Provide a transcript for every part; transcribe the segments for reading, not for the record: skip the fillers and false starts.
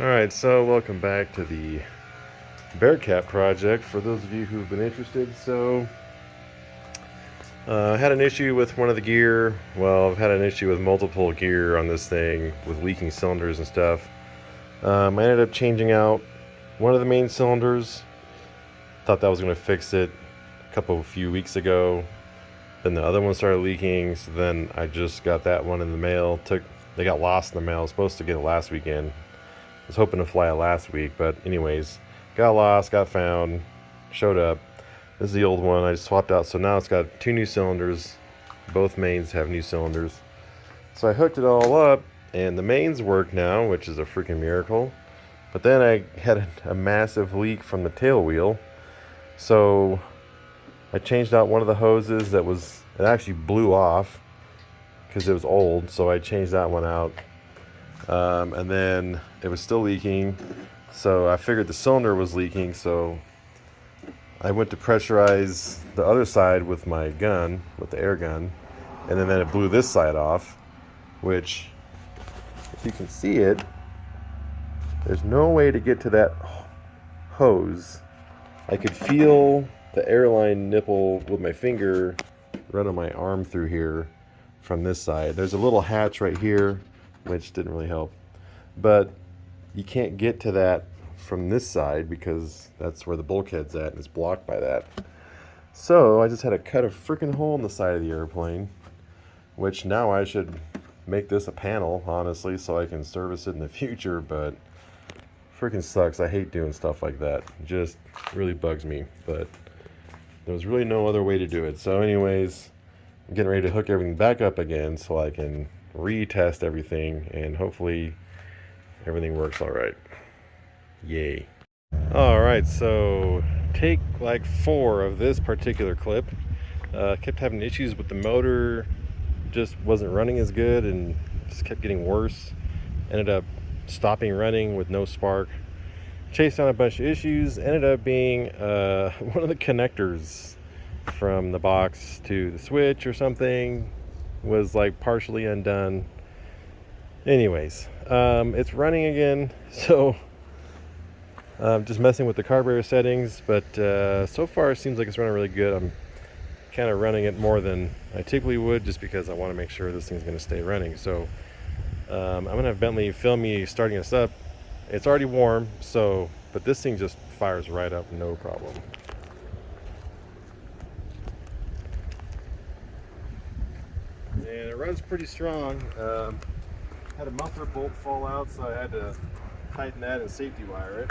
Alright, so welcome back to the Bearcat project for those of you who've been interested. I had an issue with one of the gear. Well, I've had an issue with multiple gear on this thing with leaking cylinders and stuff. I ended up changing out one of the main cylinders. Thought that was going to fix it a few weeks ago. Then the other one started leaking, so then I just got that one in the mail. They got lost in the mail. I was supposed to get it last weekend. I was hoping to fly it last week, but anyways, got lost, got found, showed up. This is the old one I just swapped out, so now it's got two new cylinders. Both mains have new cylinders. So I hooked it all up, and the mains work now, which is a freaking miracle. But then I had a massive leak from the tail wheel. So I changed out one of the hoses it actually blew off because it was old, so I changed that one out. And then it was still leaking, so I figured the cylinder was leaking, so I went to pressurize the other side with my gun, with the air gun, and then it blew this side off, which, if you can see it, there's no way to get to that hose. I could feel the airline nipple with my finger running my arm through here from this side. There's a little hatch right here, which didn't really help, but you can't get to that from this side because that's where the bulkhead's at and it's blocked by that. So I just had to cut a freaking hole in the side of the airplane, which now I should make this a panel, honestly, so I can service it in the future, but freaking sucks. I hate doing stuff like that. It just really bugs me, but there was really no other way to do it. So anyways, I'm getting ready to hook everything back up again so I can retest everything and hopefully everything works all right. Yay. All right, so take like 4 of this particular clip. Kept having issues with the motor, just wasn't running as good and just kept getting worse. Ended up stopping running with no spark. Chased down a bunch of issues. Ended up being one of the connectors from the box to the switch or something was like partially undone. Anyways, it's running again, so just messing with the carburetor settings, but so far it seems like it's running really good. I'm kind of running it more than I typically would just because I want to make sure this thing's going to stay running. So I'm going to have Bentley film me starting this up. It's already warm, but this thing just fires right up, no problem. And it runs pretty strong. Had a muffler bolt fall out, so I had to tighten that and safety wire it.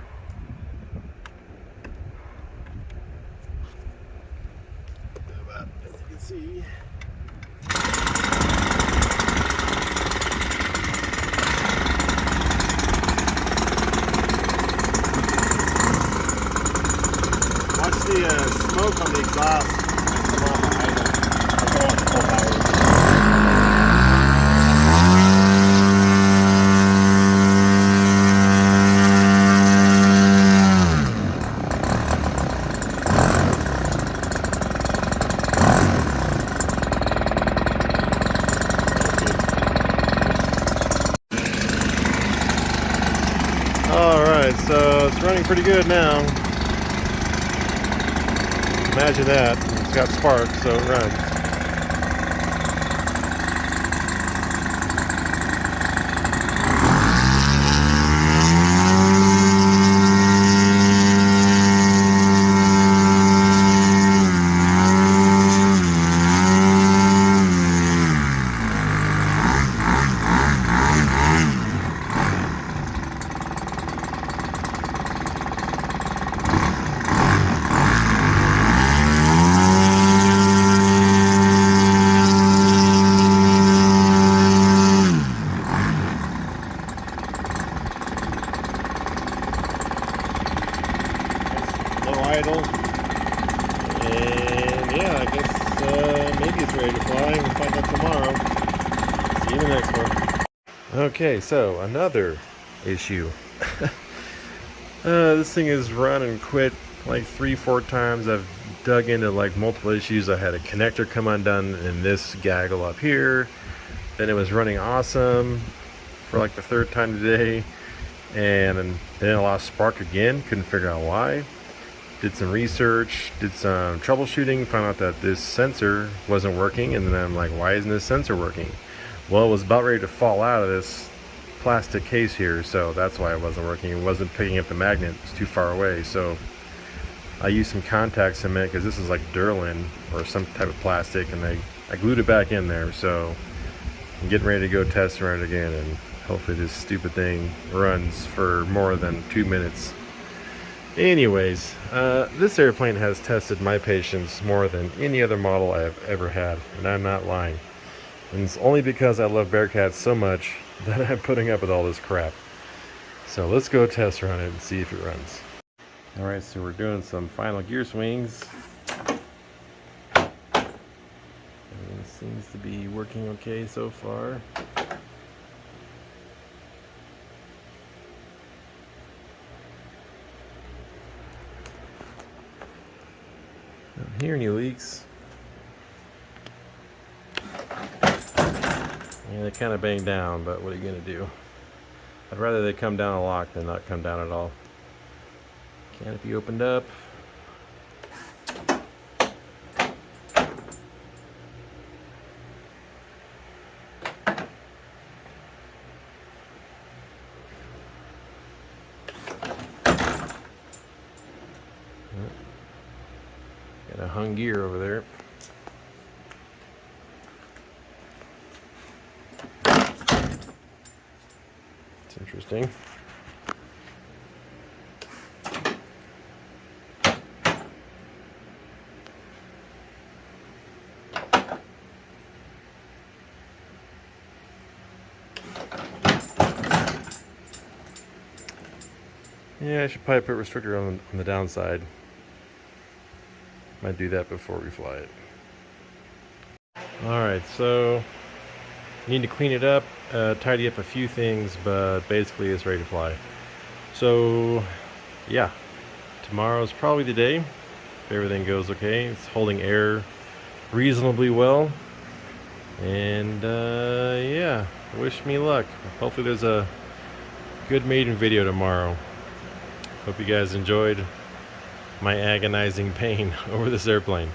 But as you can see, watch the smoke on the exhaust. Come on behind it. I'll go on full power. Alright, so it's running pretty good now. Imagine that. It's got spark, so it runs. Idle, and yeah, I guess maybe it's ready to fly. We'll find out tomorrow. See you in the next one. Okay, so another issue. This thing has run and quit like 3-4 times. I've dug into like multiple issues. I had a connector come undone in this gaggle up here. Then it was running awesome for like the 3rd time today. and then I lost spark again. Couldn't figure out why. Did some research, did some troubleshooting, found out that this sensor wasn't working, and then I'm like, why isn't this sensor working? Well, it was about ready to fall out of this plastic case here, so that's why it wasn't working. It wasn't picking up the magnet, it's too far away. So I used some contact cement, because this is like Durlin or some type of plastic, and I glued it back in there. So I'm getting ready to go test run it again, and hopefully this stupid thing runs for more than 2 minutes. Anyways, this airplane has tested my patience more than any other model I have ever had, and I'm not lying. And it's only because I love Bearcats so much that I'm putting up with all this crap. So let's go test run it and see if it runs. Alright, so we're doing some final gear swings. Everything seems to be working okay so far. Don't hear any leaks. And they kind of bang down, but what are you going to do? I'd rather they come down a lot than not come down at all. Canopy opened up. Got a hung gear over there. It's interesting. Yeah, I should probably put restrictor on the downside. Might do that before we fly it. Alright, so need to clean it up, tidy up a few things, but basically it's ready to fly. So yeah, tomorrow's probably the day if everything goes okay. It's holding air reasonably well, and yeah, wish me luck. Hopefully there's a good maiden video tomorrow. Hope you guys enjoyed my agonizing pain over this airplane,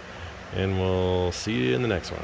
and we'll see you in the next one.